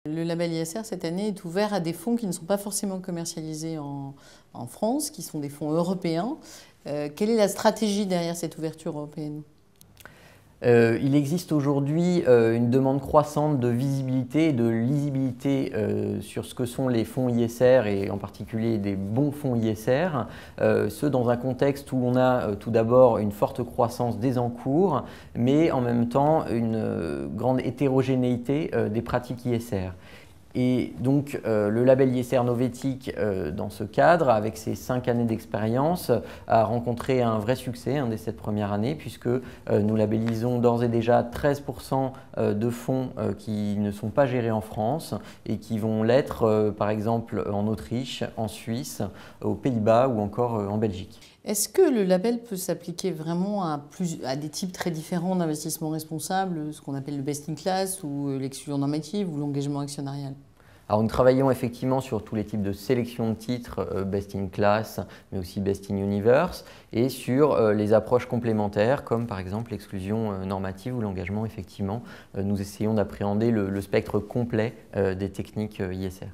Le label ISR cette année est ouvert à des fonds qui ne sont pas forcément commercialisés en France, qui sont des fonds européens. Quelle est la stratégie derrière cette ouverture européenne ? Il existe aujourd'hui une demande croissante de visibilité et de lisibilité sur ce que sont les fonds ISR et en particulier des bons fonds ISR, ce dans un contexte où on a tout d'abord une forte croissance des encours, mais en même temps une grande hétérogénéité des pratiques ISR. Et donc le label ISR Novetic, dans ce cadre, avec ses 5 années d'expérience, a rencontré un vrai succès dès cette première année, puisque nous labellisons d'ores et déjà 13% de fonds qui ne sont pas gérés en France et qui vont l'être par exemple en Autriche, en Suisse, aux Pays-Bas ou encore en Belgique. Est-ce que le label peut s'appliquer vraiment à des types très différents d'investissement responsable, ce qu'on appelle le best in class ou l'exclusion normative ou l'engagement actionnarial ? Alors nous travaillons effectivement sur tous les types de sélection de titres, best in class, mais aussi best in universe, et sur les approches complémentaires, comme par exemple l'exclusion normative ou l'engagement. Effectivement, nous essayons d'appréhender le spectre complet des techniques ISR.